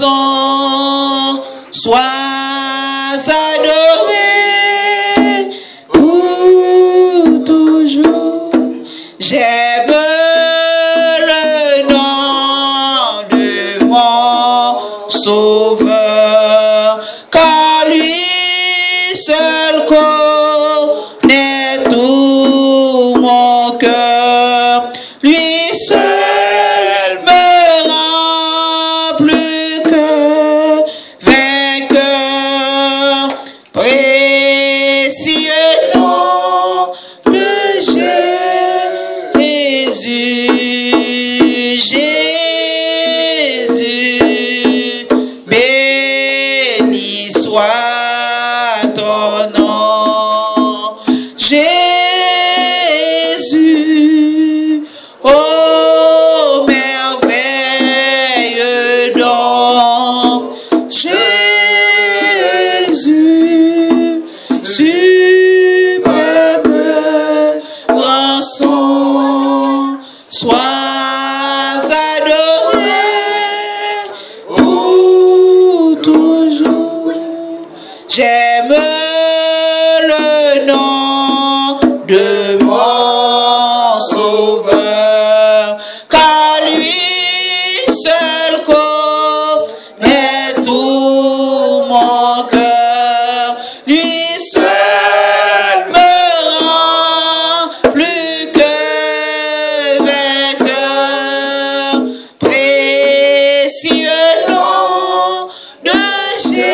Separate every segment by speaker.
Speaker 1: rançon, sois adoré pour toujours. J'aime le nom de mon Sauveur, car lui seul connaît tout mon cœur. Lui seul me rend plus que vainqueur. Précieux nom de Jésus, Jésus, béni soit ton nom. Jésus, oh merveilleux don. Jésus, suprême rançon, sois adoré pour toujours. J'aime le nom de mon Sauveur, car lui seul connaît tout mon cœur. Lui seul me rend plus que vainqueur. Précieux nom de Jésus,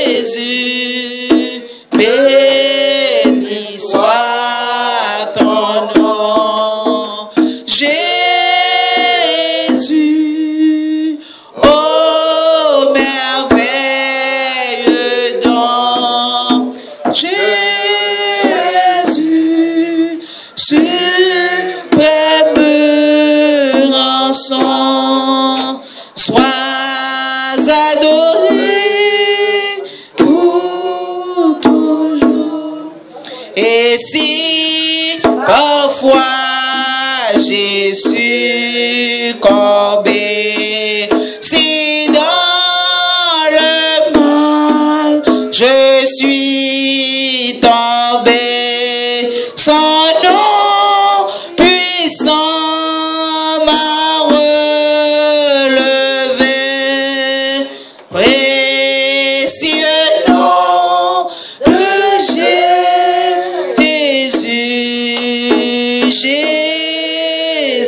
Speaker 1: Jésus, béni soit ton nom. Jésus, oh merveilleux don. Jésus, suprême rançon, sois adoré pour toujours. Et si parfois j'ai succombé, si dans le mal je suis tombé, son nom puissant m'a relevé. Précieux nom de Jésus,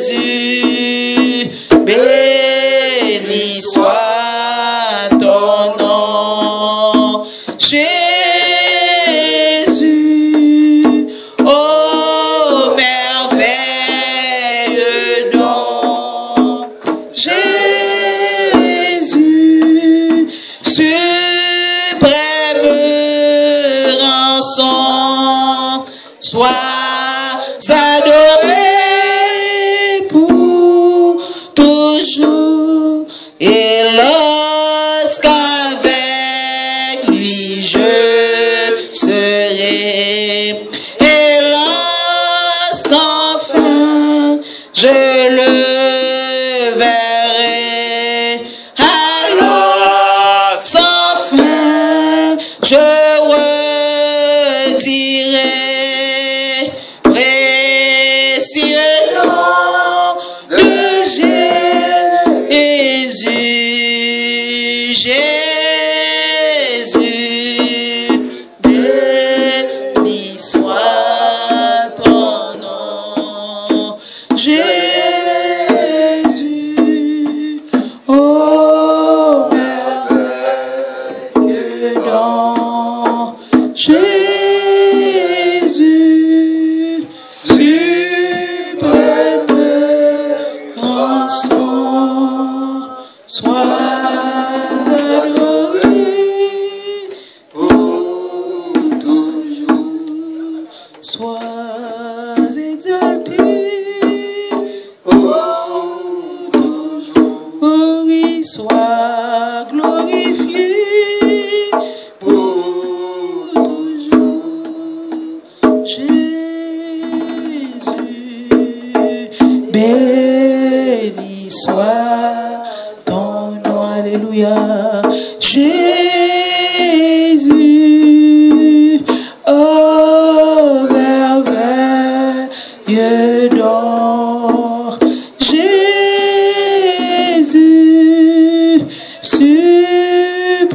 Speaker 1: Jésus, béni soit ton nom. Jésus, oh merveilleux don. Jésus, suprême rançon, sois adoré pour toujours. Et lorsqu'avec lui je serai, et lorsqu'enfin je le verrai, alors sans fin je redirai. Précieux nom de Jésus, Jésus, béni soit ton nom. Jésus, oh merveilleux don. Jésus, suprême rançon, sois adoré pour toujours. Sois exalté, Alléluia. Jésus, oh merveilleux don. Jésus, suprême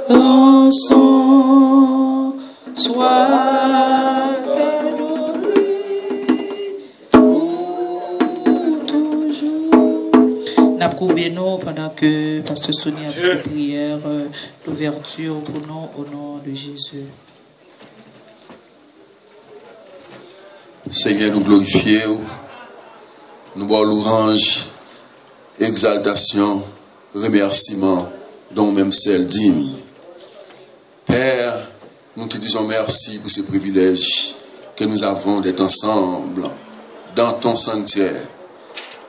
Speaker 1: rançon, sois adoré pour toujours. N'a nous pendant que Pasteur Sonia a fait la prière d'ouverture pour nous au nom de Jésus.
Speaker 2: Seigneur, nous glorifions, nous voyons l'orange, exaltation, remerciement, dont même celle digne. Père, nous te disons merci pour ce privilège que nous avons d'être ensemble dans ton sanctuaire.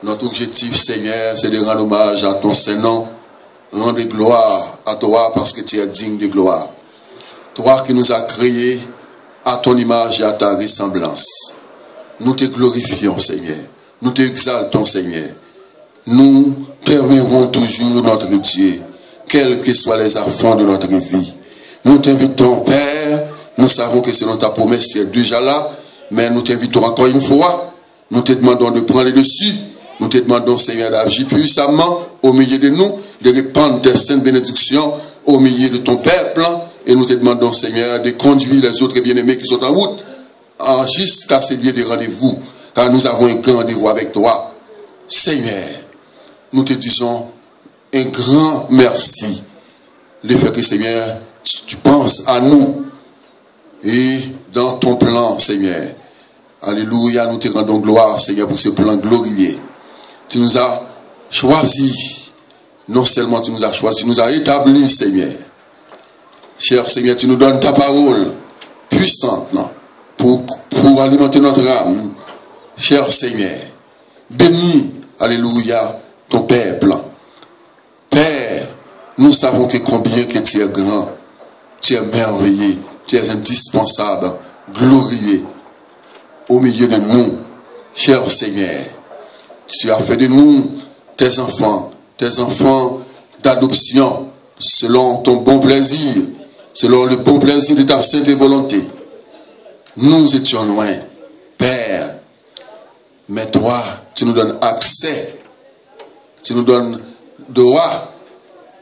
Speaker 2: Notre objectif, Seigneur, c'est de rendre hommage à ton Saint-Nom, rendre gloire à toi parce que tu es digne de gloire. Toi qui nous as créés à ton image et à ta ressemblance. Nous te glorifions, Seigneur. Nous t'exaltons, Seigneur. Nous t'aimerons toujours, notre Dieu, quels que soient les affronts de notre vie. Nous t'invitons, Père. Nous savons que selon ta promesse, tu es déjà là. Mais nous t'invitons encore une fois. Nous te demandons de prendre le dessus. Nous te demandons, Seigneur, d'agir puissamment au milieu de nous, de répandre tes saintes bénédictions au milieu de ton peuple. Et nous te demandons, Seigneur, de conduire les autres bien-aimés qui sont en route jusqu'à ce lieu de rendez-vous. Car nous avons un grand rendez-vous avec toi. Seigneur, nous te disons un grand merci. Le fait que, Seigneur, tu penses à nous. Et dans ton plan, Seigneur. Alléluia, nous te rendons gloire, Seigneur, pour ce plan glorieux. Tu nous as choisis. Non seulement tu nous as choisis, tu nous as établis, Seigneur. Cher Seigneur, tu nous donnes ta parole puissante pour alimenter notre âme. Cher Seigneur, bénis, alléluia, ton peuple. Père, nous savons que combien que tu es grand, tu es merveilleux, tu es indispensable, glorieux au milieu de nous. Cher Seigneur, tu as fait de nous tes enfants d'adoption, selon ton bon plaisir, selon le bon plaisir de ta sainte volonté. Nous étions loin, Père, mais toi, tu nous donnes accès, tu nous donnes droit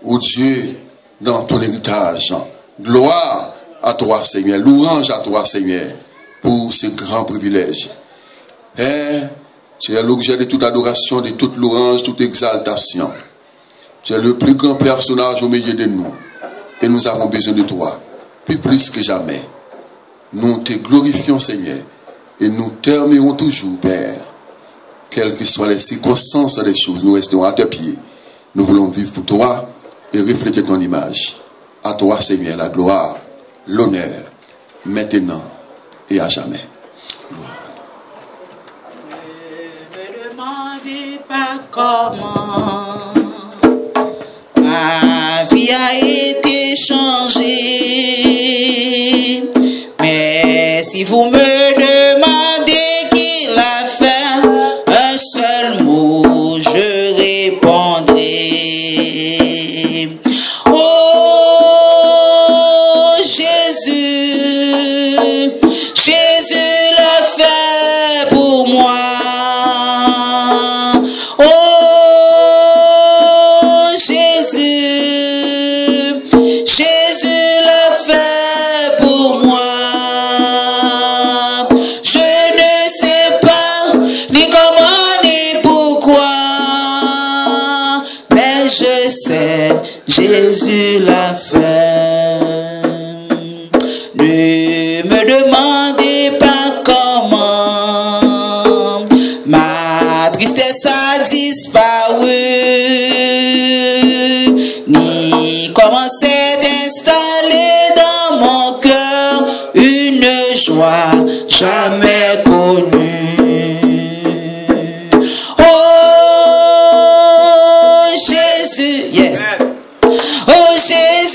Speaker 2: au Dieu dans ton héritage. Gloire à toi, Seigneur, louange à toi, Seigneur, pour ce grand privilège. Père, tu es l'objet de toute adoration, de toute louange, toute exaltation. Tu es le plus grand personnage au milieu de nous. Et nous avons besoin de toi, plus que jamais. Nous te glorifions, Seigneur, et nous t'aimerons toujours, Père. Quelles que soient les circonstances des choses, nous restons à tes pieds. Nous voulons vivre pour toi et refléter ton image. À toi, Seigneur, la gloire, l'honneur, maintenant et à jamais. Gloire.
Speaker 1: Ne me demandez pas comment ma vie a été changée, mais si vous me demandez qui l'a fait, un seul mot je répondrai. Oh Jésus, Jésus l'a fait pour moi. Oh Jésus, Jésus l'a fait pour moi. Je ne sais pas ni comment ni pourquoi, mais je sais, Jésus l'a fait. Ne me demandez pas comment ma tristesse a disparu, ni comment s'est installée dans mon cœur une joie jamais connue. Oh Jésus, yes. Oh Jésus.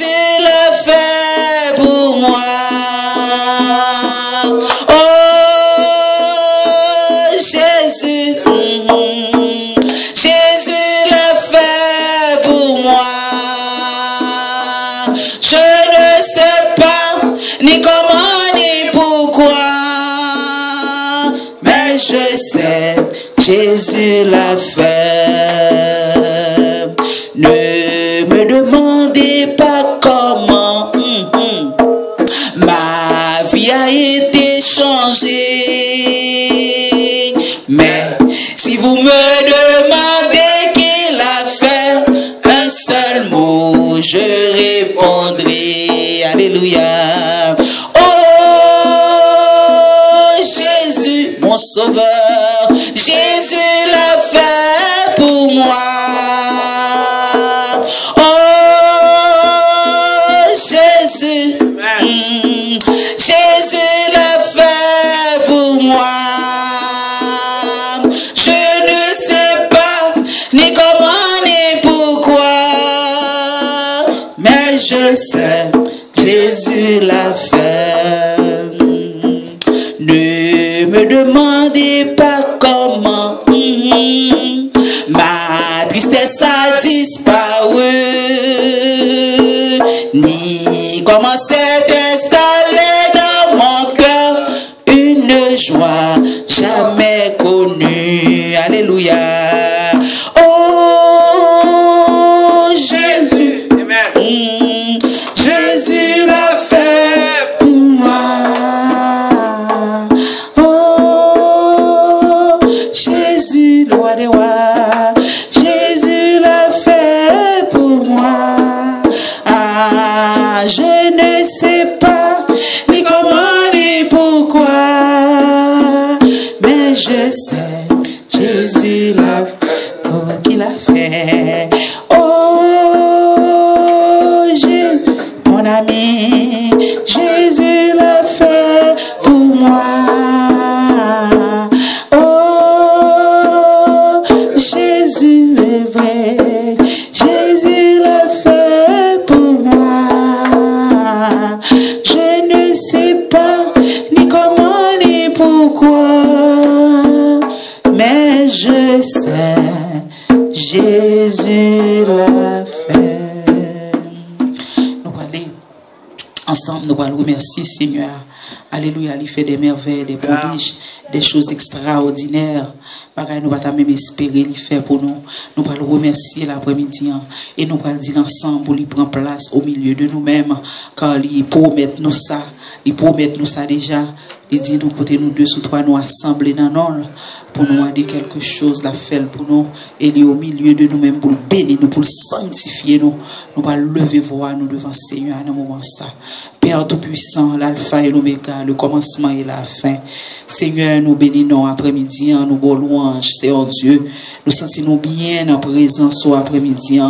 Speaker 1: je sais, Jésus l'a fait. Ne me demandez pas comment ma vie a été changée. Mais si vous me demandez qu'il a fait un seul mot, je répondrai. Alléluia. Oh Jésus, mon sauveur, Jésus l'a fait pour moi. Oh Jésus, Jésus l'a fait pour moi. Je ne sais pas ni comment ni pourquoi, mais je sais, Jésus l'a fait. Ne me demandez pas comment ma tristesse a disparu, ni comment s'est installée dans mon cœur une joie jamais connue. Alléluia. Oh Jésus, Jésus l'a fait pour moi. Oh Jésus, le roi des rois, Jésus l'a fait pour moi. Ah, je ne sais pas ni comment ni pourquoi, mais je sais, Jésus l'a fait, oh, qu'il a fait. Oh Jésus, mon ami, Jésus l'a fait pour moi. Oh Jésus est vrai, Jésus l'a fait pour moi. Je ne sais pas ni comment ni pourquoi, mais je sais, Jésus l'a fait. Nous allons aller ensemble, nous allons remercier Seigneur. Alléluia, il fait des merveilles, des prodiges, des choses extraordinaires. Nous allons même espérer il fait pour nous. Nous allons remercier l'après-midi et nous allons dire ensemble pour lui prendre place au milieu de nous-mêmes. Car il promet nous ça, il promet nous ça déjà. Il dit nous côté nous deux ou trois nous assembler dans nous pour nous demander quelque chose la faire pour nous et il est au milieu de nous-mêmes pour le bénir nous, pour le sanctifier nous. Nous allons lever voix nous devant le Seigneur à un moment ça. Père Tout-Puissant, l'alpha et l'oméga, le commencement et la fin. Seigneur, nous bénissons après-midi, nous beau louange, Seigneur Dieu. Nous sentons bien en présence au après-midi.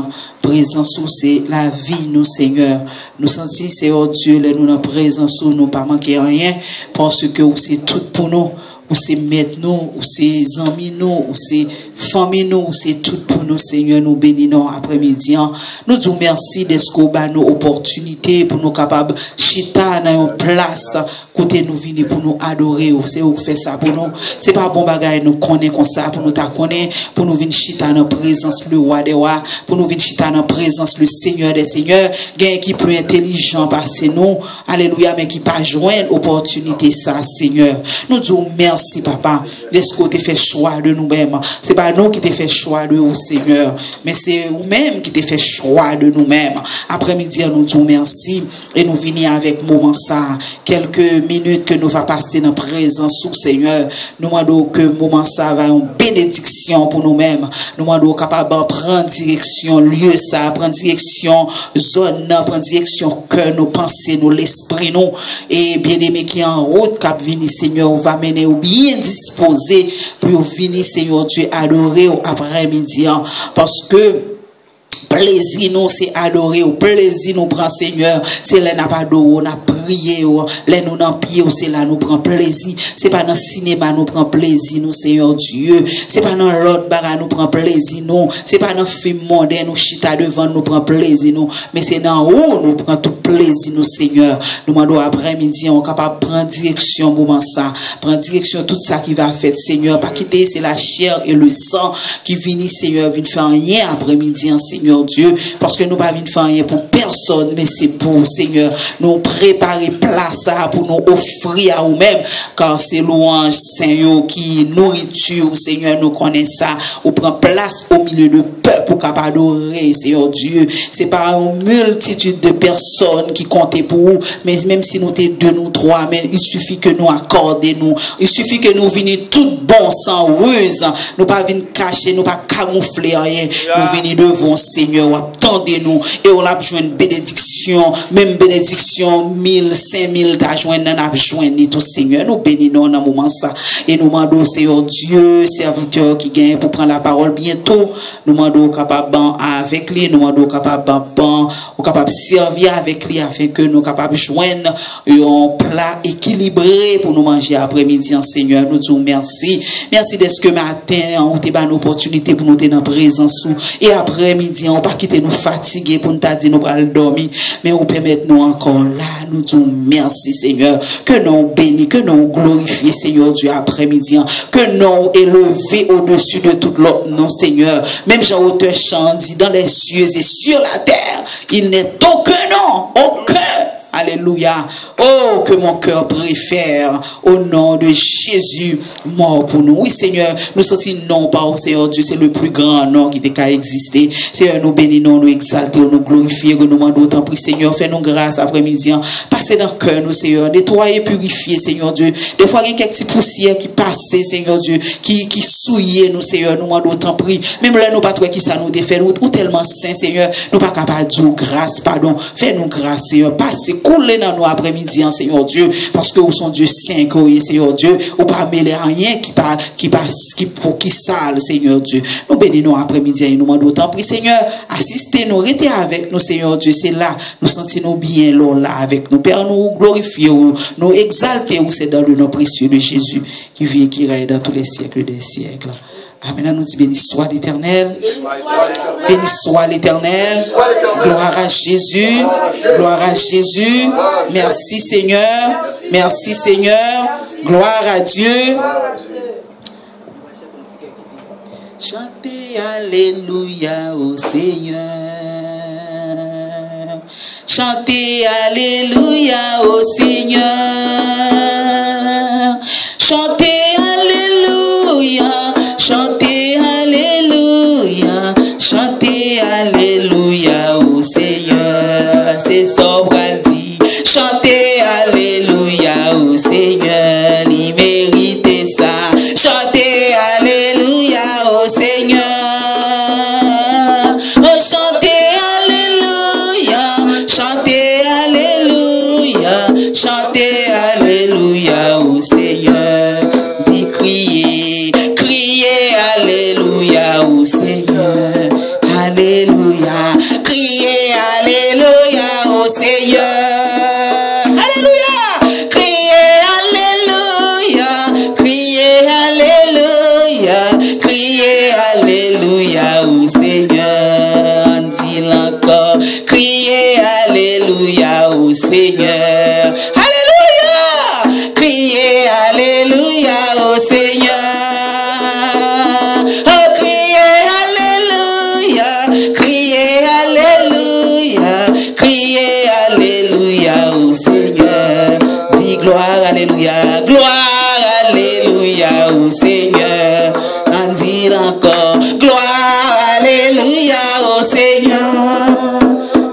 Speaker 1: Présence c'est la vie, nous, Seigneur. Nous sentons, Seigneur Dieu, nous en présence, nous pas manquer rien, parce que c'est tout pour nous. Ou c'est maître nous, ou c'est amis nous, ou c'est famille nous, ou c'est tout pour nous, Seigneur, nous bénissons après-midi. Nous disons merci d'esco ba nos opportunités pour nous capables chita dans une place côté nous venir pour nous adorer. C'est où fait ça pour nous. C'est pas bon bagage nous connaît comme ça pour nous ta connaît, pour nous venir chita dans présence le roi des rois, pour nous venir chita dans présence le Seigneur des seigneurs, gain qui plus intelligent passer nous. Alléluia, mais qui pas joindre opportunité ça, Seigneur. Nous disons merci papa, d'esco tu fait choix de nous-mêmes. C'est pas nous qui te fait choix de vous, Seigneur, mais c'est vous-même qui te fait choix de nous-mêmes. Après-midi, nous disons merci et nous venons avec moment ça, quelques minutes que nous va passer dans la présence du Seigneur. Nous demandons que moment ça va une bénédiction pour nous-mêmes. Nous demandons capable de prendre direction lieu ça, prendre direction zone, prendre direction cœur, nos pensées, nos l'esprit nous et bien-aimé qui en route cap venir Seigneur, on va mener ou bien disposé pour venir Seigneur Dieu adorer après-midi parce que plaisir nous c'est adorer, au plaisir nous prend Seigneur, c'est là n'a pas d'eau, on a prié, là nous dans pied, c'est là nous prend plaisir, c'est pas dans cinéma nous prend plaisir nous Seigneur Dieu, c'est pas dans l'autre bagarre nous prend plaisir nous, c'est pas dans film moderne nous chita devant nous prend plaisir nous, mais c'est dans haut nous prend tout plaisir, nous, Seigneur. Nous demandons après-midi, on est capable de prendre direction, moment ça. Prendre direction, tout ça qui va faire, Seigneur. Pas quitter, c'est la chair et le sang qui viennent, Seigneur, viennent faire rien après-midi, Seigneur Dieu. Parce que nous pas venir faire rien pour personne, mais c'est pour, Seigneur, nous préparer place pour nous offrir à nous-mêmes. Car c'est louange, Seigneur, qui nourriture, Seigneur, nous connaissons ça. On prend place au milieu du peuple pour capable adorer, Seigneur Dieu. C'est pas une multitude de personnes qui comptent pour vous, mais même si nous sommes deux, nous trois, mais il suffit que nous accordions nous. Il suffit que nous venions tout bon, sans ruse. Nous pas venir cacher, nous pas camoufler rien. Nous venons devant, Seigneur, attendez-nous et on a besoin de bénédiction, même bénédiction 1000, 5000 d'ajouer, nous avons besoin de tout, Seigneur. Nous bénissons dans ce moment ça et nous demandons, Seigneur Dieu, serviteur qui gagne pour prendre la parole bientôt. Nous demandons capable avec lui, nous demandons capable capable servir avec lui afin que nous capables joindre un plat équilibré pour nous manger après-midi, Seigneur. Nous disons merci. Merci de ce que matin on t'a donné l'opportunité pour nous être dans présence et après-midi on pas quitter nous fatiguer pour nous dire nous allons dormir, mais on permet nous encore là. Nous disons merci, Seigneur. Que nous bénis, que nous glorifions, Seigneur Dieu, après-midi, que nous élever au-dessus de tout l'autre nom, Seigneur. Même Jean auteur chant dit dans les cieux et sur la terre, il n'est aucun nom, aucun. Alléluia. Oh, que mon cœur préfère au nom de Jésus mort pour nous. Oui, Seigneur, nous sentons non pas au Seigneur Dieu, c'est le plus grand nom qui a existé. Seigneur, nous bénissons, nous exaltons, nous glorifions, nous demandons autant prix, Seigneur, fais-nous grâce après-midi. Passez dans le cœur, nous, Seigneur, nettoyez, purifiez, Seigneur Dieu. Des fois, il y a quelques petites poussières qui passent, Seigneur Dieu, qui souillent, nous, Seigneur, nous demandons autant prix. Même là, nous pas trop qui ça nous défait, nous, ou tellement saint, Seigneur, nous pas capables de dire grâce, pardon. Fais-nous grâce, Seigneur. Passez, coulez dans nous après-midi, Seigneur Dieu, parce que vous sont Dieu saint, Seigneur Dieu, ou pas mêler rien qui sale, Seigneur Dieu. Nous bénissons après-midi et nous demandons autant prix, Seigneur, assistez-nous, restez avec nous, Seigneur Dieu, c'est là, nous sentons bien là avec nous. Père, nous glorifions, nous exaltons, c'est dans le nom précieux de Jésus, qui vit et qui règne dans tous les siècles des siècles. Amen. Nous disons béni soit l'Éternel. Béni soit l'Éternel. Gloire à Jésus. Gloire à Jésus. Merci Seigneur. Merci Seigneur. Gloire à Dieu. Chantez Alléluia au Seigneur. Chantez Alléluia au Seigneur. Chantez Alléluia. Chantez Alléluia, chantez Alléluia au Seigneur, c'est sobre à dire. Chantez Alléluia au Seigneur, il mérite ça. Chantez Alléluia au Seigneur, oh chantez Alléluia, chantez Alléluia, chantez Alléluia au Seigneur, dis criez. Alléluia au Seigneur, Alléluia, criez Alléluia au Seigneur, Alléluia, criez Alléluia, criez Alléluia, criez Alléluia au Seigneur, dis encore, criez Alléluia au Seigneur, Alléluia, criez Alléluia au Seigneur. Alléluia, gloire, alléluia au Seigneur. On dit encore, gloire, alléluia au Seigneur.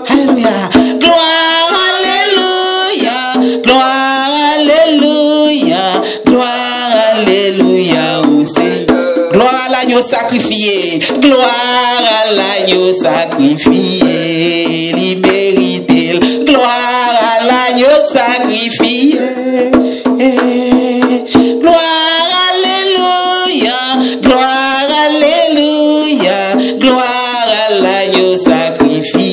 Speaker 1: Alléluia, gloire, alléluia, gloire, alléluia, gloire, alléluia au Seigneur. Gloire à l'agneau sacrifié, gloire à l'agneau sacrifié, il mérite, gloire à l'agneau sacrifié. Gloire, alléluia, gloire, alléluia, gloire à l'agneau sacrifié.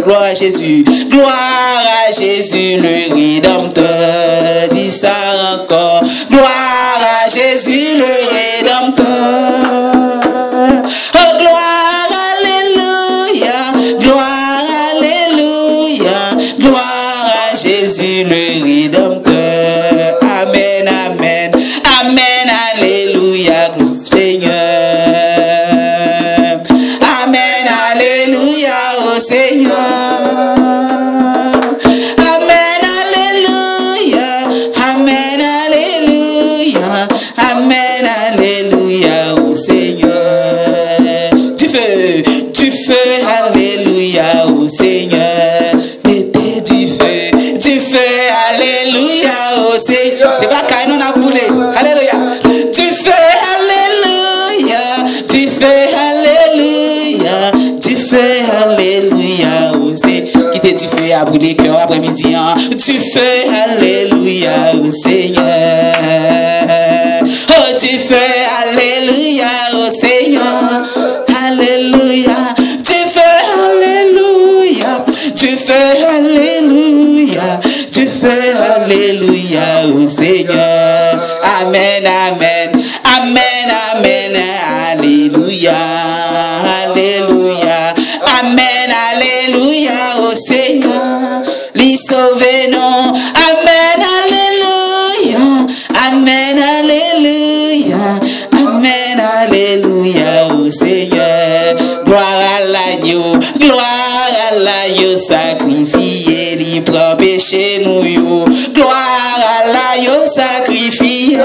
Speaker 1: Gloire à Jésus, le Rédempteur, dis ça encore. Gloire à Jésus, le Rédempteur. Oh, gloire, alléluia, gloire, alléluia, Amen, alléluia au Seigneur. Du feu, alléluia au Seigneur. Mettez du feu, alléluia au Seigneur. C'est pas quand on a boulé, alléluia. Du feu, alléluia, du feu, alléluia au Seigneur. Quittez du feu à brûler cœur après-midi, hein. Du feu, alléluia au Seigneur. Oh, du feu, alléluia au Seigneur. Alléluia, du feu, alléluia, du feu, alléluia, du feu, alléluia au Seigneur. Amen, amen, amen, amen, alléluia, alléluia, amen, alléluia au Seigneur. Lui sauver non, amen, alléluia, amen, alléluia, amen, alléluia au Seigneur. Gloire à l'agneau sacrifié, il prend péché nous yo. Gloire à l'agneau sacrifié. Oh,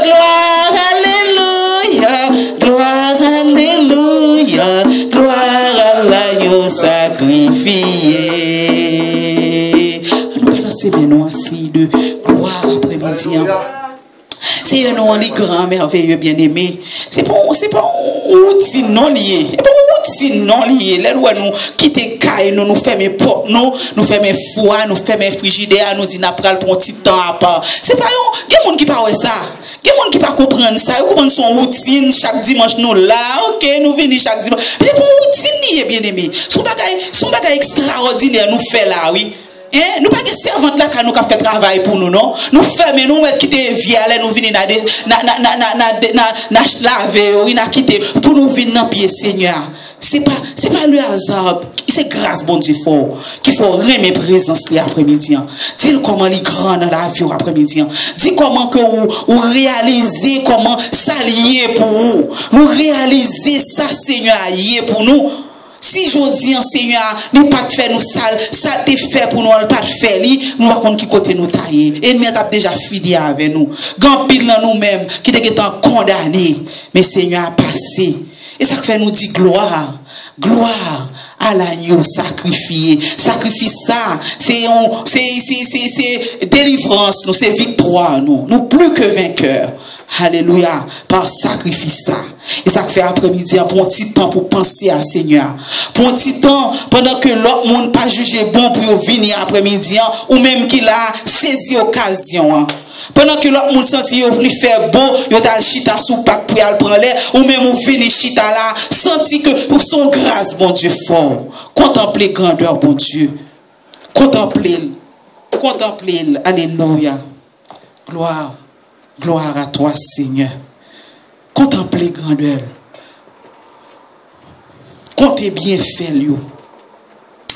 Speaker 1: gloire, alléluia, gloire, alléluia, gloire à l'agneau sacrifié. Nous allons lancer maintenant ainsi de gloire après-midi. C'est un nom grand, merveilleux, bien-aimé. C'est pas outil non lié. C'est pas outil non lié. Là où nous quittons caille, nous fermons porte, nous fermons foie, nous fermons frigidaire, nous disons après pour un petit temps à part. C'est pas il y a des gens qui parlent ça. Il y a des gens qui ne comprennent ça. Ils comprennent son routine. Chaque dimanche, nous là. Ok, nous venons chaque dimanche. C'est pas une routine lié, bien-aimé. Son bagage extraordinaire nous fait là, oui. Nous pas des servantes là qui nous fait travail pour nous, non? Nous fermons, nous mettons quitter viale, nous venons laver, nous quitter pour nous venir dans pied Seigneur. C'est pas le hasard, c'est grâce bon Dieu fort qu'il faut remettre présence l'après-midi. Dis comment il est grand dans la vie après-midi. Dis comment que vous réalisez comment ça lié pour vous. Nous réaliser ça Seigneur lié pour nous. Si je dis Seigneur, nous pas de faire nous sale, ça te fait pour nous, pas de faire nous va contre qui côté nous tailler. Et nous avons déjà fini avec nous. Grand pile dans nous-mêmes qui était condamné, mais Seigneur a passé. Et ça fait nous dire gloire, gloire à l'agneau sacrifié. Sacrifice ça, c'est délivrance, nous, c'est victoire, nous plus que vainqueurs. Alléluia, par sacrifice ça. Et ça fait après-midi pour un petit temps pour penser à Seigneur. Pour un petit temps, pendant que l'autre monde pas jugé bon pour venir après-midi, ou même qu'il a saisi l'occasion. Pendant que l'autre monde senti qu'il fait beau, il a le chita sous pack pour y aller prendre l'air, ou même ou venir chita là, senti que pour son grâce, bon Dieu fort. Contemplez grandeur, bon Dieu. Contemplez. Alléluia. Gloire. Gloire à toi, Seigneur. Contemplez grandeur. Comptez bien fait, lui.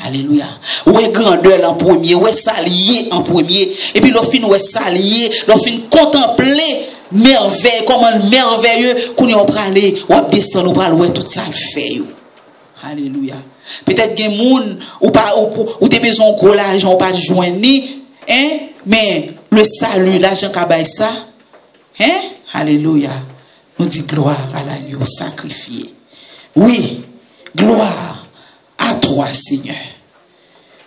Speaker 1: Alléluia. Où est grandeur en premier, où est salier en premier. Et puis, l'offre, où est salier, l'offre, contempler merveille, comment merveilleux qu'on y a parlé, ou a descendre, ou parler, tout ça le fait. Alléluia. Peut-être qu'il y a des gens ou des besoins de gros l'argent, ou pas de joindre, hein, mais le salut, l'argent qui ça. Hein? Alléluia. Nous dit gloire à l'agneau sacrifié. Oui, gloire à toi, Seigneur.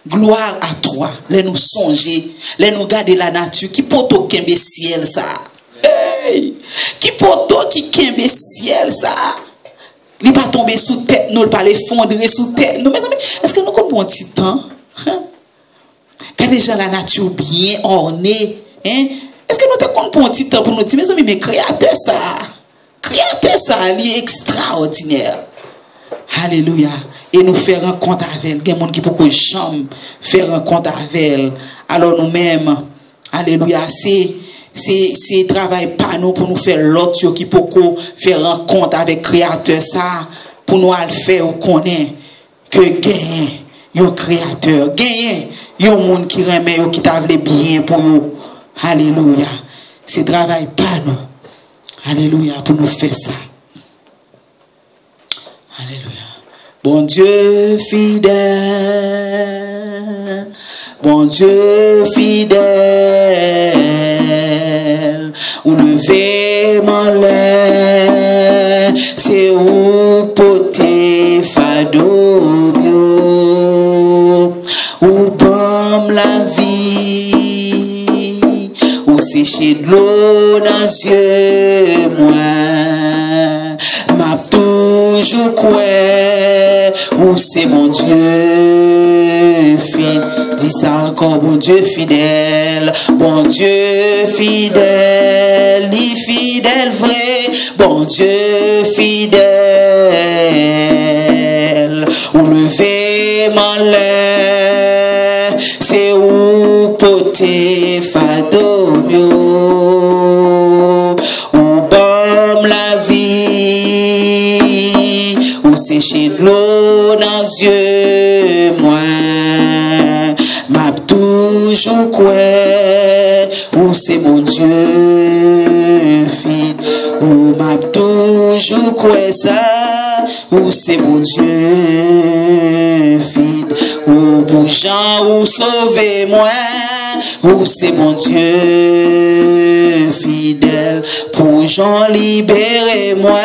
Speaker 1: Gloire à toi. Les nous songer, les nous garder la nature. Qui poto kembe ciel ça? Hey! Qui poto qui kembe ciel ça? Il pas tomber sous tête, nous pas l'effondrer sous tête. Nous, mes amis, est-ce que nous comprenons un petit temps? Quand déjà la nature bien ornée, hein? Est-ce que nous te compte pour un petit temps pour nous dire, mes amis, mais créateur ça, il est extraordinaire. Alléluia. Et nous faire rencontre avec elle. Il y a des gens qui peuvent jamais faire rencontre avec elle. Alors nous-mêmes, alléluia, c'est travail pas nous pour nous faire l'autre qui peut faire rencontre avec créateur ça, pour nous le faire ou connaître que gagner un créateur, gagner un monde qui remet, qui t'a bien pour nous. Alléluia. C'est travail pas nous. Alléluia. Pour nous faire ça. Alléluia. Bon Dieu fidèle. Bon Dieu fidèle. ou lever mon lait, c'est où poter fado bio, ou bam la vie, ou sécher de l'eau dans les yeux, moi, m'a toujours quoi, ou c'est mon Dieu fidèle, dis ça encore, bon Dieu fidèle, bon Dieu fidèle, ni fidèle vrai, bon Dieu fidèle, ou lever mon lait, c'est où poter fado mio, ou bam la vie, ou sécher de l'eau dans les yeux, moi, m'a toujours quoi, ou c'est mon Dieu fidèle, ou m'a toujours quoi ça, ou c'est mon Dieu fidèle, ou bougeant ou sauver moi, ou c'est mon Dieu fidèle, bougeant libérer moi,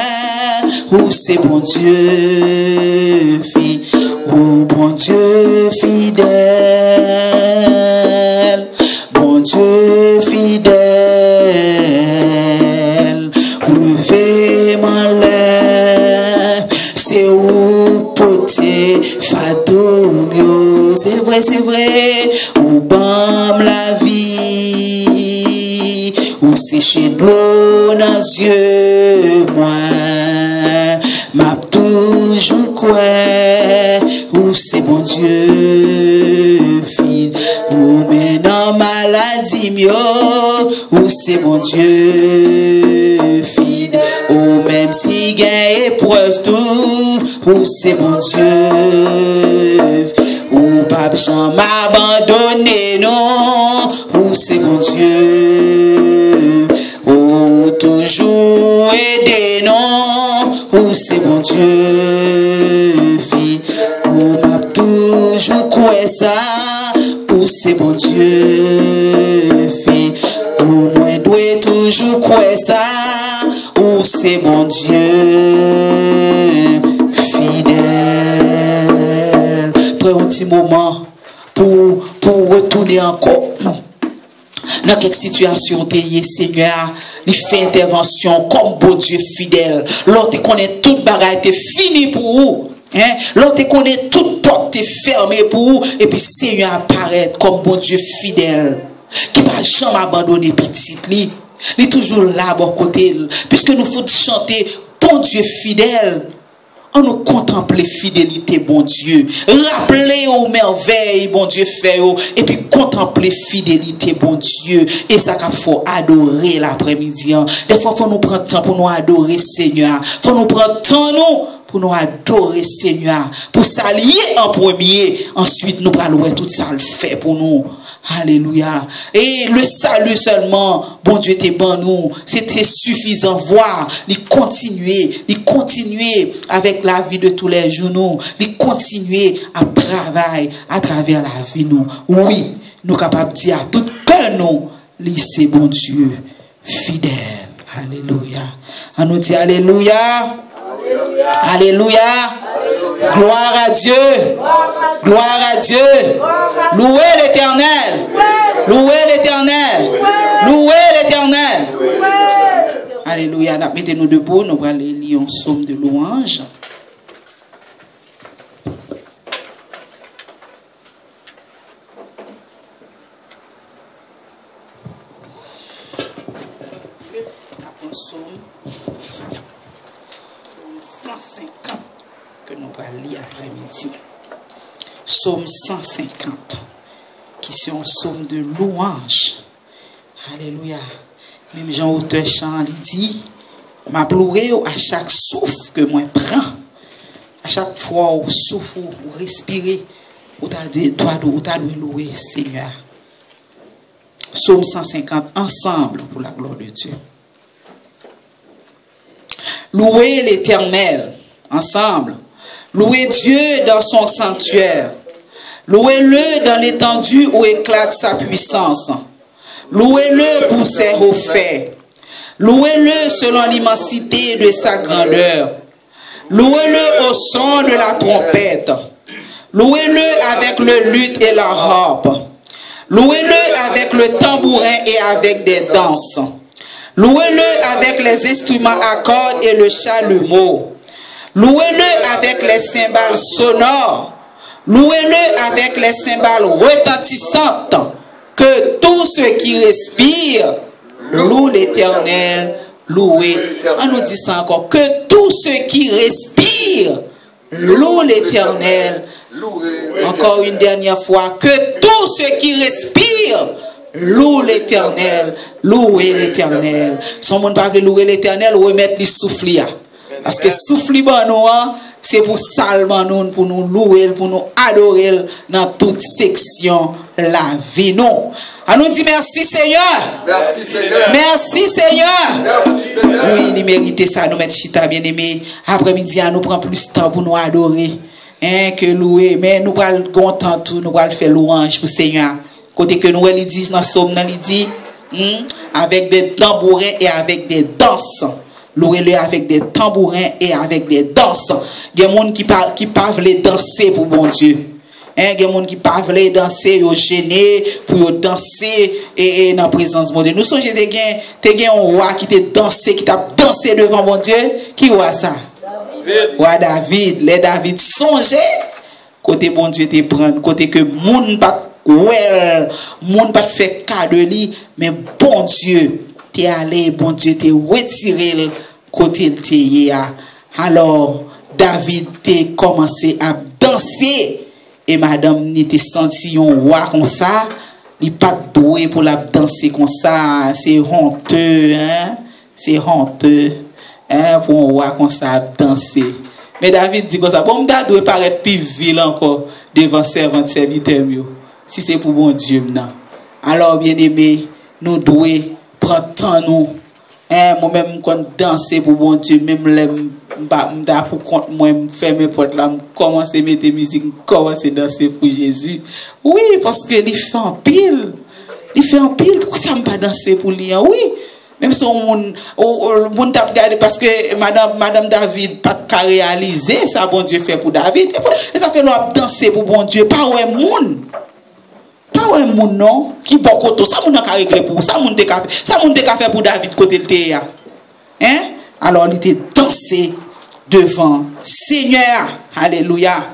Speaker 1: ou c'est mon Dieu fidèle, oh bon Dieu fidèle, bon Dieu fidèle, ou lever mon lait, c'est où poter fado mio, c'est vrai, ou bam la vie, ou sécher de l'eau dans les yeux, moi, m'a toujours quoi, ou c'est mon Dieu fidèle, ou maintenant maladie mio, ou c'est mon Dieu fidèle, ou même si gagne épreuve tout, ou c'est mon Dieu, ou pas Jean m'abandonner non, ou c'est mon Dieu, ou toujours aider non, ou c'est mon Dieu fidèle, ou m'a toujours quoi ça, ou c'est mon Dieu fidèle, ou moi dois toujours quoi ça, ou c'est mon Dieu fidèle. Prends un petit moment pour retourner encore dans quelle situation tu es, Seigneur, il fait intervention comme bon Dieu fidèle. L'autre connaît toute bagaille, t'es fini pour vous. Hein? L'autre connaît toute porte, t'es fermée pour vous. Et puis Seigneur apparaît comme bon Dieu fidèle, qui va jamais abandonner petite li. Il est toujours là à bon côté. Puisque nous faut chanter bon Dieu fidèle. On nous contemple fidélité, bon Dieu. Rappelez aux merveilles, bon Dieu fait. Et puis contempler fidélité, bon Dieu. Et ça qu'il faut adorer l'après-midi. Des fois, il faut nous prendre temps pour nous adorer, Seigneur. Il faut nous prendre temps, nous, pour nous adorer, Seigneur. Pour s'allier en premier. Ensuite, nous allons tout ça le fait pour nous. Alléluia. Et le salut seulement, bon Dieu t'es bon nous, c'était suffisant. Voir, il continuer avec la vie de tous les jours, nous, il continuer à travailler à travers la vie nous. Oui, nous capables de dire à toute peur nous, c'est bon Dieu fidèle. Alléluia. On nous dit alléluia. Alléluia. Gloire à Dieu. Gloire à Dieu. Louez l'Éternel. Louez l'Éternel. Louez l'Éternel. Alléluia. Mettez-nous debout. Nous allons lire un psaume de louange. Un psaume 150 que nous allons lire après-midi. Psaume 150, qui est un psaume de louange. Alléluia. Même Jean auteur chant, il dit, m'a pleuré à chaque souffle que moi prends. À chaque fois où souffle, ou respirer, ou t'as loué Seigneur. Psaume 150, ensemble pour la gloire de Dieu. Louez l'Éternel, ensemble. Louez Dieu dans son sanctuaire. Louez-le dans l'étendue où éclate sa puissance. Louez-le pour ses hauts faits. Louez-le selon l'immensité de sa grandeur. Louez-le au son de la trompette. Louez-le avec le luth et la harpe. Louez-le avec le tambourin et avec des danses. Louez-le avec les instruments à cordes et le chalumeau. Louez-le avec les cymbales sonores. Louez-le avec les cymbales retentissantes. Que tous ceux qui respirent louent l'Éternel. Louez. On nous dit ça encore. Que tous ceux qui respirent louent l'Éternel. Encore une dernière fois. Que tous ceux qui respirent louent l'Éternel. Louez l'Éternel. Son monde pas veut louer l'Éternel, remettre les souffles. Parce que souffle nous, c'est pour salver nous, pour nous louer, pour nous adorer dans toute section la vie. Non. On nous dit merci Seigneur.
Speaker 2: Merci Seigneur.
Speaker 1: Merci Seigneur.
Speaker 2: Merci Seigneur.
Speaker 1: Oui, il mérite ça, nous mettre chita bien aimé. Après-midi, nous prend plus de temps pour nous adorer que louer. Mais nous allons content tout, nous allons faire louange pour Seigneur. Côté que nous lui disons dans Somme, il dit avec des tambourins et avec des danses. Louez-le avec des tambourins et avec des danses. Il y a des gens qui peuvent danser pour bon Dieu. Il y a des gens qui peuvent danser, ils gênés pour danser et dans la présence de mon Dieu. Nous sommes des un roi qui t'a dansé devant mon Dieu. Qui voit ça? Roi David. Les David songeait. Côté bon Dieu te prendre. Côté que moun pas moun pas fait cadeau li, mais bon Dieu t'es allé, bon Dieu t'es retiré côté le t'es. Alors David t'es commencé à danser et madame n'était senti un roi comme ça, il pas doué pour la danser comme ça, c'est honteux hein, c'est honteux hein pour un roi comme ça danser. Mais David dit comme ça, bon m'ta doit paraître plus vil encore devant servant serviteur mieux. Si c'est pour bon Dieu maintenant. Alors bien aimé, nous devons prendre temps nous. Moi-même quand danser pour bon Dieu, même les pour compte moi faire mes portes là, commencer à mettre musique, commencer à danser pour Jésus. Oui, parce que il fait en pile. Il fait en pile, pourquoi ça me pas danser pour lui? Oui. Même si on t'a regardé parce que madame David pas réalisé ça bon Dieu fait pour David. Et ça fait nous danser pour bon Dieu, pas ouais moun. Pas ouais moun non qui bon côté ça moun a régler pour ça moun te fait pour David côté le théa. Hein? Alors il était dansé devant Seigneur. Alléluia.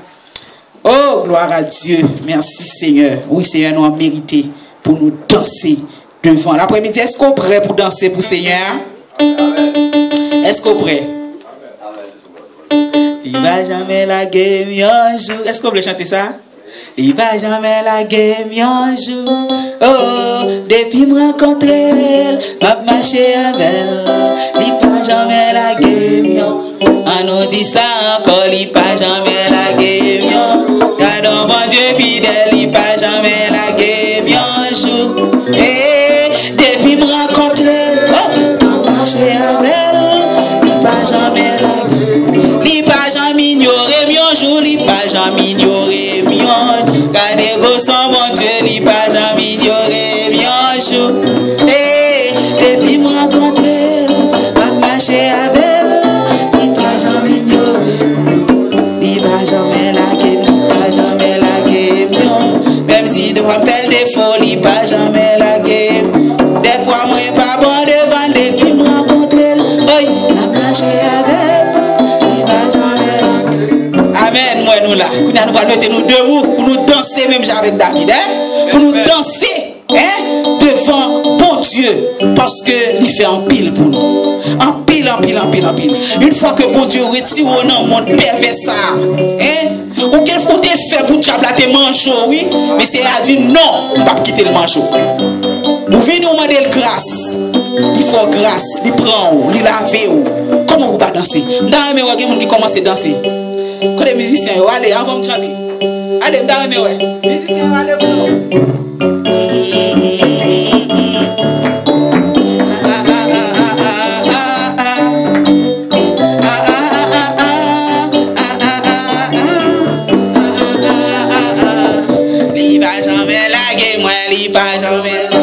Speaker 1: Oh gloire à Dieu. Merci Seigneur. Oui Seigneur nous a mérité pour nous danser devant. L'après-midi, est-ce qu'on est prêt pour danser pour Seigneur? Est-ce qu'on est prêt? Il va jamais la guerre un jour. Est-ce qu'on peut chanter ça? Il va jamais la guerre un jour. Oh, depuis me rencontrer elle, m'a marché avec elle. Il va jamais la guerre. On nous dit ça encore, il va jamais la guerre. Car bon Dieu fidèle, il va jamais la guerre un jour. Depuis me rencontrer, oh, marcher avec elle, il pas jamais la guerre. Il pas jamais ignorer mon jour, il pas jamais ignorer mon. Gardez go sans bon Dieu, il pas jamais ignorer mon jour. Depuis me rencontrer, marcher avec elle, il pas jamais ignorer. Il va jamais la guerre, il pas jamais la guerre. Même si devant faire des folies, il pas jamais la guerre. Des fois, moi, pas bon devant depuis me rencontrer. Oui, la marche avec, il va jamais. Amen, moi, nous là. Nous allons mettre nous debout pour nous danser, même avec David, hein? Pour nous danser, hein? Devant bon Dieu. Parce que il fait un pile pour nous. Un pile, un pile, un pile, un pile. Une fois que bon Dieu retire au nom, mon pervers ça, hein? Ou quel faut te faire pour diable te manchot, oui? Mais c'est à dire non, pas quitter le manchot. Vous venez au demander grâce. Il faut grâce, il prend, il lave. Comment vous pas danser? Dans les gens qui commencent à danser. Quand les musiciens, allez, avant de chanter. Allez, dans les musiciens, allez, pour nous. Il va jamais laguer, moi, il va jamais laguer.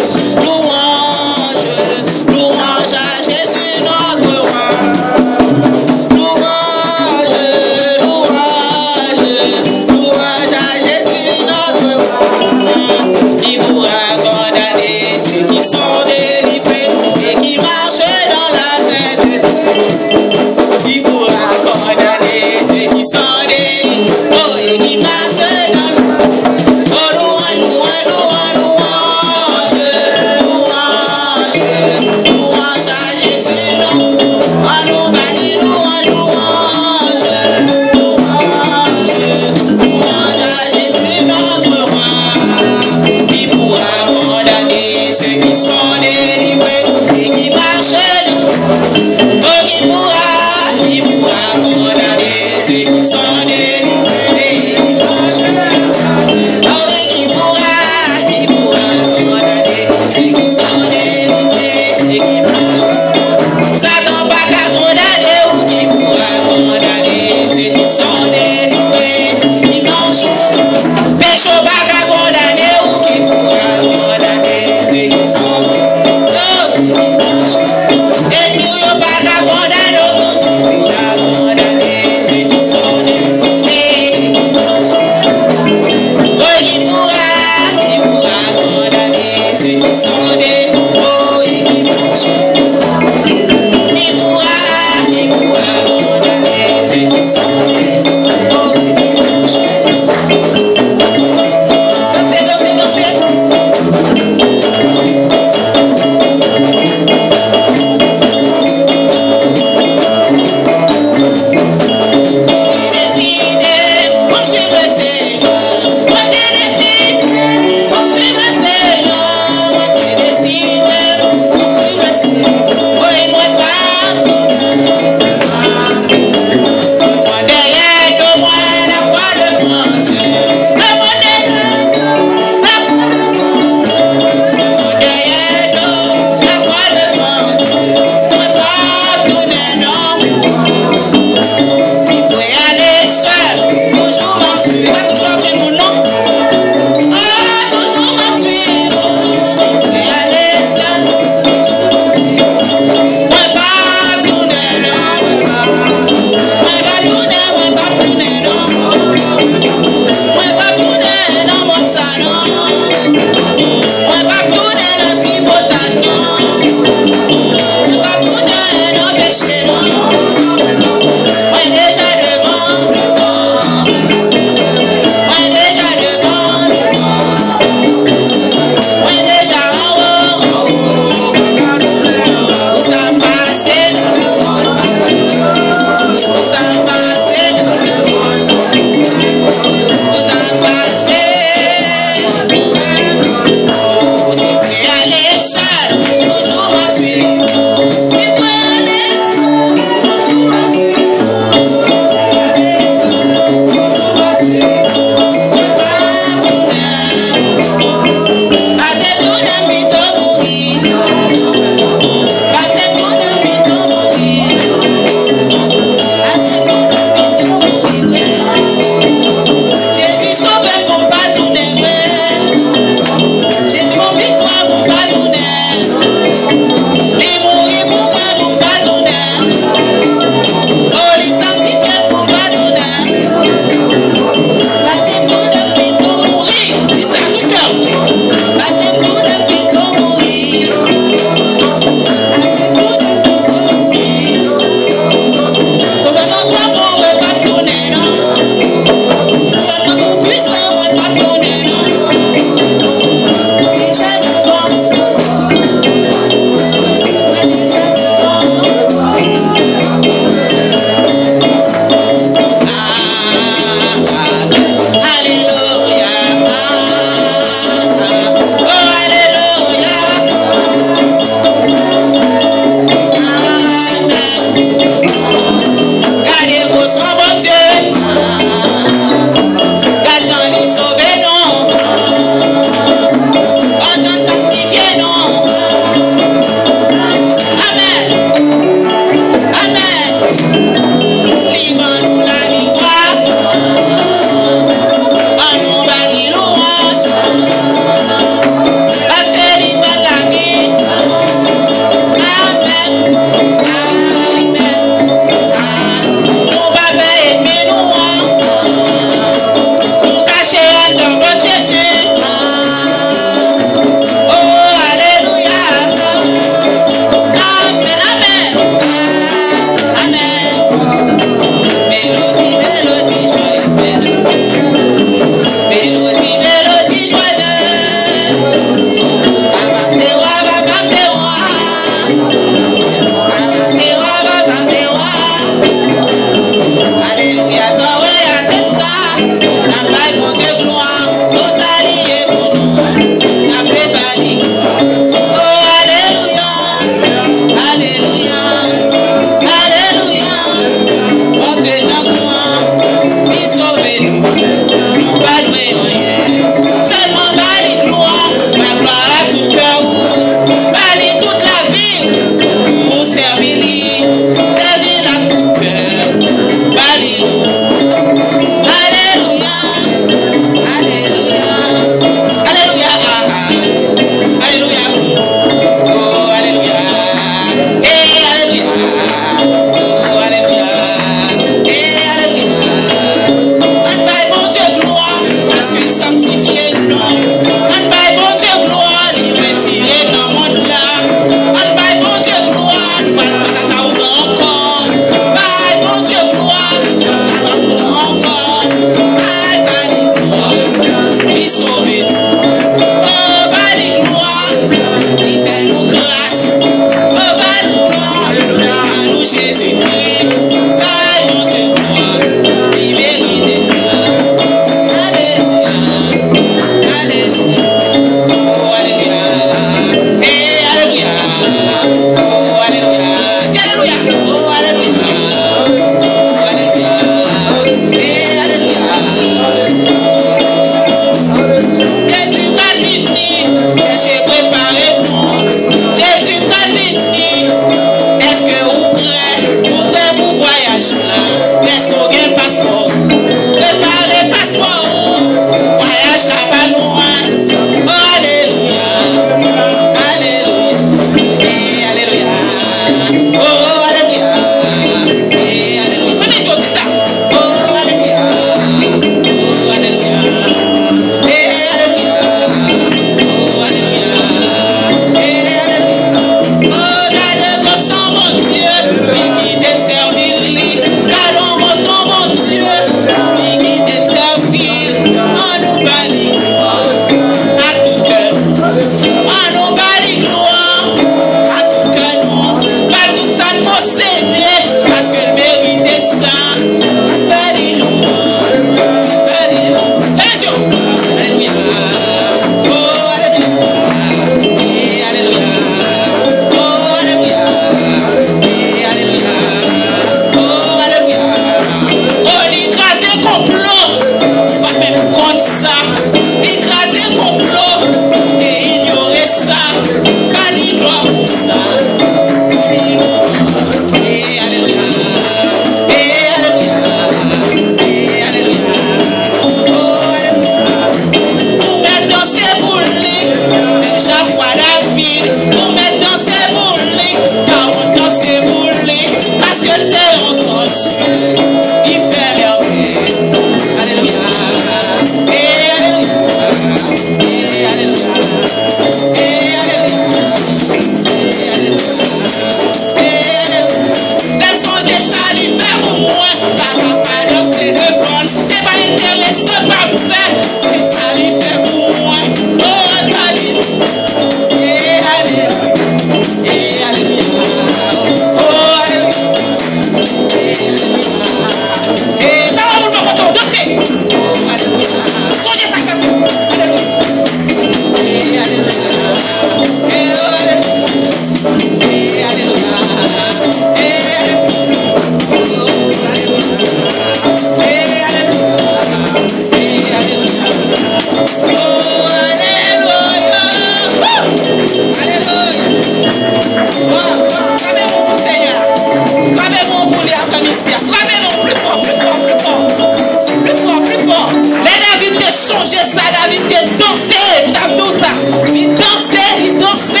Speaker 1: songé ça, David, il dansait, il a tout ça. Il dansait.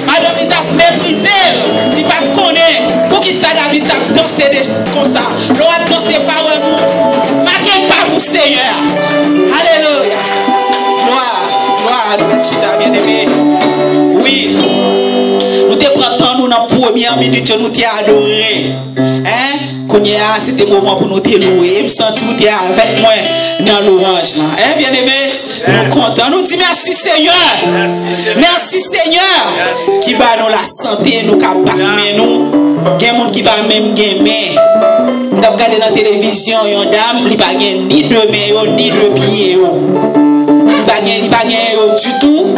Speaker 1: Madame, il a méprisé. Il va connaître. Pour qui ça, David, a dansé comme ça. L'on a dansé par nous. Marquez pas pour Seigneur. Alléluia. Gloire, nous bien aimé. Oui. Nous te prenons nous dans la première minute, nous t'avons adoré. Hein? C'était le moment pour nous te louer. Je me sens que vous êtes avec moi dans l'orange. Hein, bien aimé? Nous comptons. Nous disons merci Seigneur. Merci Seigneur. Qui va nous la santé, nous capables nous. Il y a des gens qui va même gagner. Nous avons regardé dans la télévision, une dame, il n'y a pas ni deux mains, ni deux pieds. Il n'y a pas du tout.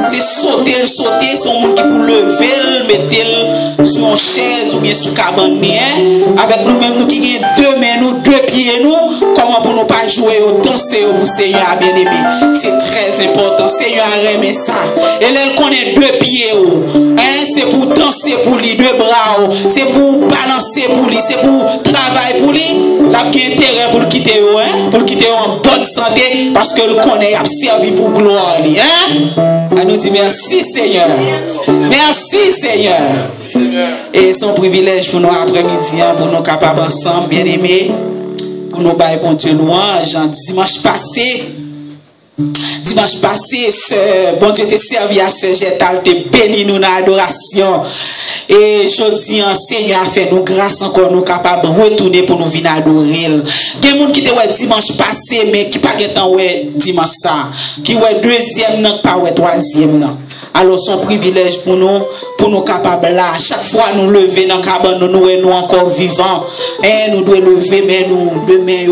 Speaker 1: C'est sauter, c'est un monde qui pour lever, mettre sur une chaise ou bien sur cabane. Avec nous-mêmes, nous qui avons deux mains, nous, deux pieds, nous, comment pour nous pas jouer ou danser pour Seigneur bien aimé. C'est très important. Seigneur aime ça. Et là, elle connaît deux pieds. Hein? C'est pour danser pour lui, deux bras. C'est pour balancer pour lui, c'est pour travailler pour lui. Là, il y a intérêt pour le quitter, hein? Pour le quitter en bonne santé parce que le connaît, il a servi pour gloire. Hein? À nous dire merci Seigneur. Merci Seigneur. Et son privilège pour nous après-midi, pour nous capables ensemble, bien aimés, pour nous bailler bon Dieu louange. Dimanche passé, bon Dieu te servi à ce Jetal, te béni nous dans l'adoration. Et je dis, Seigneur a fait nous grâce encore, nous capables de retourner pour nous venir adorer. Il y a des gens qui étaient dimanche passé, mais qui pas temps dimanche ça, qui ouais deuxième, non pas ouais troisième non. Alors son privilège pour nous capables là. Chaque fois nous lever dans cabane nous encore vivants. Nous devons lever mais nous demain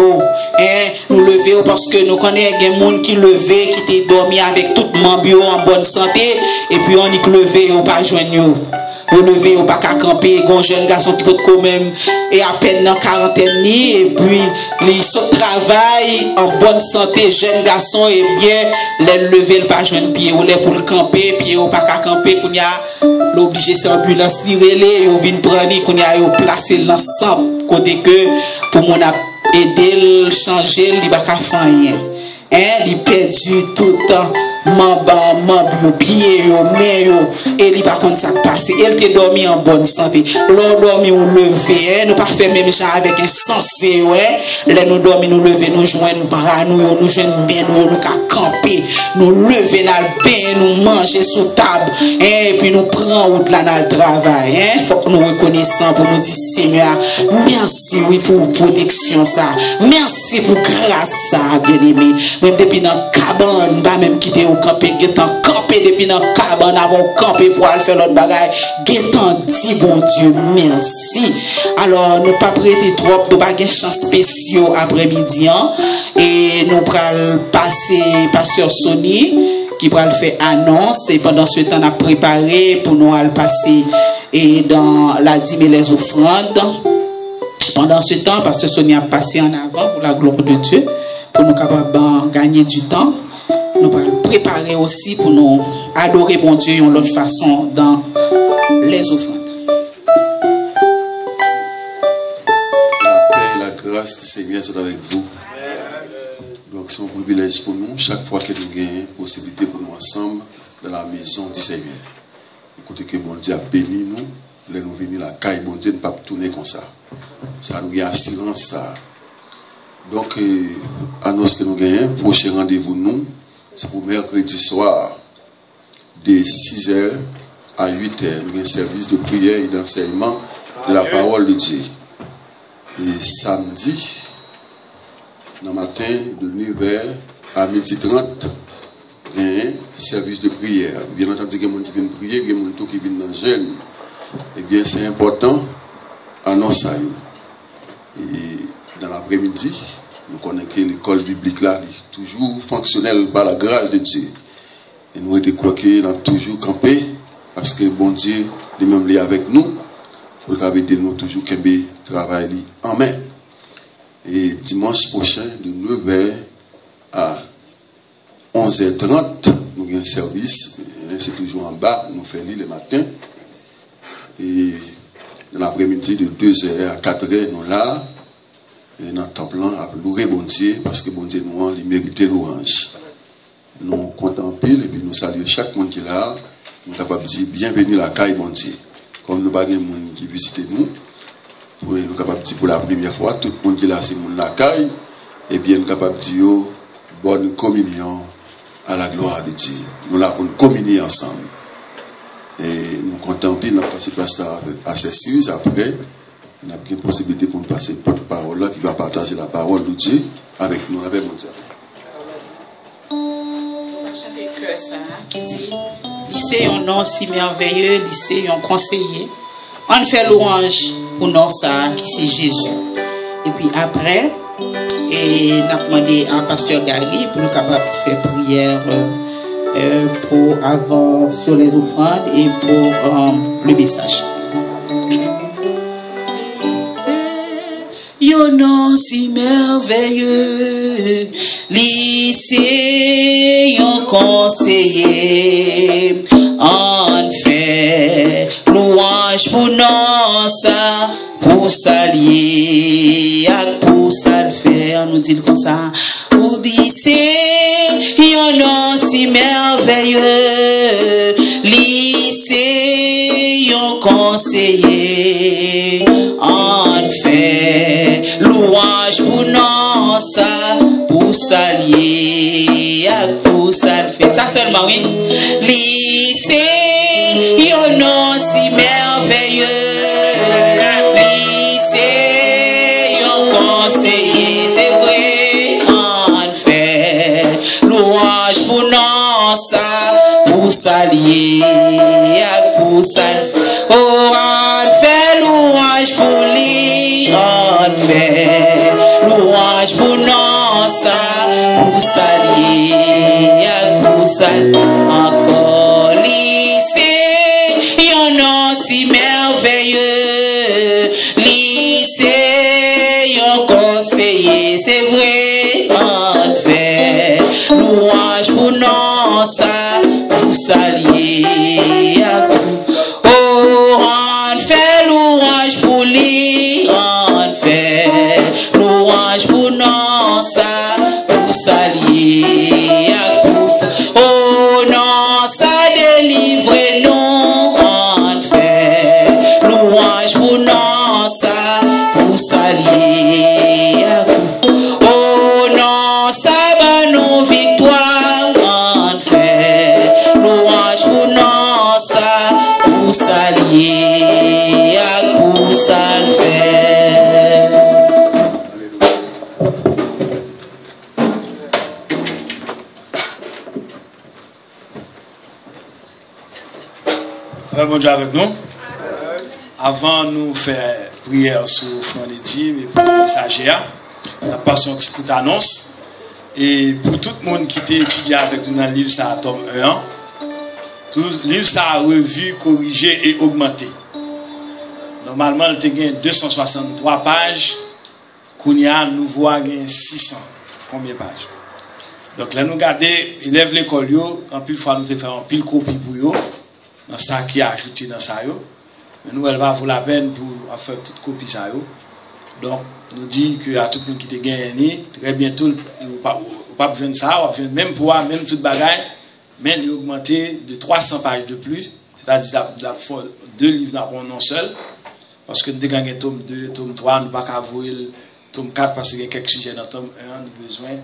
Speaker 1: nous lever parce que nous connaissons des gens qui levé qui étaient dormi avec tout membre en bonne santé et puis on y levé ou pas joindre. Vous levez ou pas qu'à camper, un jeune garçon qui peut quand même et à peine dans quarantaine et puis il se travaille en bonne santé, jeune garçon et bien les lever le pas joindre pied ou les pour le camper, pied ou pas qu'à camper qu'on y a l'obligé c'est ambulance li relé ou vinn prendre qu'on y a placer l'ensemble côté que pour mon aider le changer il pas qu'à faire rien. Hein, il perdu tout le temps. Membre, pied, main, et il par contre ça passe. Elle te dormi en bonne santé. L'on dormi ou levé, nous pas fait même chose avec un sensé, ouais. Là nous dormi, nous lever, nous joindre bras, nous joindre bien, nous camper, nous lever dans le bain, nous manger sous table, et puis nous prendre route là dans le travail. Hein, faut que nous reconnaissons pour nous dire Seigneur, merci oui pour protection ça, merci pour grâce ça, bien aimé. Même depuis dans cabane, pas même quitter camper, camper depuis dans le cabane avant camper pour aller faire l'autre bagaille. Gétant dit bon Dieu merci. Alors nous pas prêter trop, nous pas de chance spéciaux après-midi et nous pral passer pasteur Sony qui pral faire annonce et pendant ce temps on a préparé pour nous aller passer et dans la dîme et les offrandes. Pendant ce temps pasteur Sony a passé en avant pour la gloire de Dieu pour nous capables gagner du temps. Nous allons préparer aussi pour nous adorer bon Dieu d'une autre façon dans les offrandes.
Speaker 2: La paix et la grâce du Seigneur sont avec vous. Donc c'est un privilège pour nous, chaque fois que nous gagnons possibilité pour nous ensemble dans la maison du Seigneur. Écoutez que bon Dieu a béni nous, nous venir la caille, bon Dieu ne pas tourner comme ça. Ça nous a assurance ça. Donc, annonce que nous gagnons, prochain rendez-vous nous. C'est pour mercredi soir, de 6h à 8h, nous avons un service de prière et d'enseignement de la parole de Dieu. Et samedi, dans le matin, de 9h à 12h30, il y a un service de prière. Bien entendu, il y a des gens qui viennent prier, il y a des gens qui viennent dans le jeûne. Eh bien, c'est important, annonce ça. Et dans l'après-midi, nous connaissons que l'école biblique là est toujours fonctionnelle par la grâce de Dieu. Et nous avons quoi qu'il a toujours campé parce que bon Dieu lui-même est avec nous pour aider nous toujours qu'un travail en main. Et dimanche prochain de 9h à 11h30 nous avons un service. C'est toujours en bas, nous faisons le matin. Et dans l'après-midi de 2h à 4h nous là. Et dans le temple, à louer bon Dieu, parce que bon Dieu nous, il mérite l'orange. Nous comptons pile et puis nous saluons chaque monde qui est là. Nous sommes capables de dire bienvenue à la caille bon Dieu. Comme nous n'avons pas de monde qui visite nous, nous sommes capables de dire pour la première fois, tout le monde qui est là, c'est monde la caille. Et bien nous sommes capables de dire bonne communion à la gloire de Dieu. Nous là pour nous communier ensemble. Et nous comptons pile, nous passons place assez sérieux après. On a une possibilité pour nous passer une parole là qui va partager la parole de Dieu avec nous, avec mon Dieu.
Speaker 1: Chanter que ça qui dit lycée un nom si merveilleux, lycée un conseiller. On fait louange pour nom ça qui c'est Jésus. Et puis après, et on a demandé à pasteur Gary pour nous capable de faire prière pour avant sur les offrandes et pour le message. Yon nom si merveilleux, lycée, yon conseiller, en fait, louange pour non ça, pour s'allier, pour ça le faire, nous dit comme ça, ou lycée, yon nom si merveilleux, lycée, yon conseiller, en fait, louange pour non ça, pour s'allier, pour ça le fait. Ça seulement, oui. Lycée, yon nom si merveilleux. Lycée, yon conseiller, c'est vrai, en fait. Louange pour non ça, pour s'allier, pour ça le fait. Oh, en fait, louange pour lui, en fait. Louange pour non ça, pour s'allier, pour ça encore. Lycée, yon nom si merveilleux. Lycée, yon conseiller, c'est vrai, en fait. Louange pour non ça, pour s'allier, oh, on fait louange pour lui, on fait louange pour non ça, pour s'allier, oh non, ça délivre nous, on fait louange pour non ça, pour s'allier, oh non, ça va nous victoire, on fait louange pour non ça, pour s'allier, pour ça le faire.
Speaker 3: Bon Dieu avec nous. Avant nous faire prière sur Front des Dîmes et pour le messager, nous passons un petit coup d'annonce. Et pour tout le monde qui était étudié avec nous dans le livre, ça a tome 1. Tout le livre, ça a revu, corrigé et augmenté. Normalement, il y a 263 pages. Kounia, nous voyons 600. Combien de pages? Donc là, nous regardons, élèves l'école, en pile fois, nous faisons en pile copie pour eux. Dans ça qui est ajouté dans ça. Mais nous, elle va vous la peine pour faire toute copie ça. Donc, nous dit que à tout le monde qui te gagné, très bientôt, vous pas besoin de ça, vous même pour même toute bagaille, mais il augmenté de 300 pages de plus, c'est-à-dire deux livres dans un seul, parce que nous avons gagné tome 2, tome 3, nous ne pouvons pas voir le tome 4 parce qu'il y a quelques sujets dans le tome 1, nous avons besoin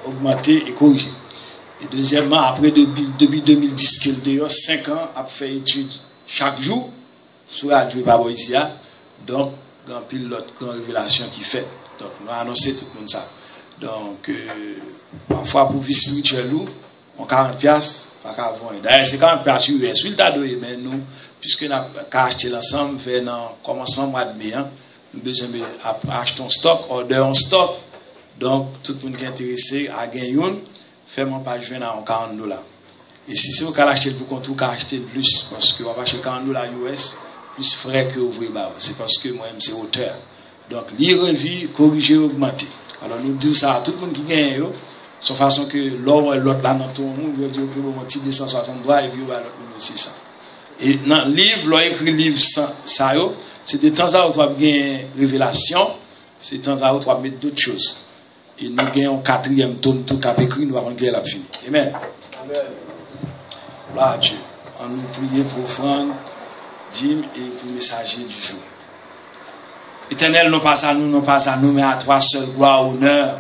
Speaker 3: d'augmenter et corriger. Et deuxièmement, après depuis 2010, qu'il y a 5 ans, a fait études chaque jour, sur la jouer par ici, donc, il y a un pilote de révélation qui fait. Donc, nous avons annoncé tout le monde ça. Donc, parfois, pour vie spirituelle, on 40 piastres, pas qu'à voir. D'ailleurs, c'est 40 piastres US, il t'a donné, mais nous, puisque nous avons acheté l'ensemble, vers le commencement du mois de mai, nous devons acheter un stock, order un stock. Donc, tout le monde qui est intéressé à gagner une, fait-moi pas jouer à $40. Et si c'est vous qui achetez pour compte, vous achetez plus, parce que vous va acheter $40 US, plus frais que vous voyez, c'est parce que moi-même c'est auteur. Donc, lire, revue, corriger, augmenter. Alors, nous disons ça à tout le monde qui gagne, de façon que l'autre là dans tout le monde, vous dire que vous avez 263 et puis vous avez l'autre 600. Et dans le livre, l'on écrit livre ça, C'est de temps à autre, on a une révélation. C'est de temps à autre, on va mettre d'autres choses. Et nous gagnons un 4e tome, tout cap écrit, nous avons guerre la fini. Amen. Gloire à Dieu. On nous prie pour offrande, dîme et pour messager du jour. Éternel, non pas à nous, mais à toi seul, gloire, honneur.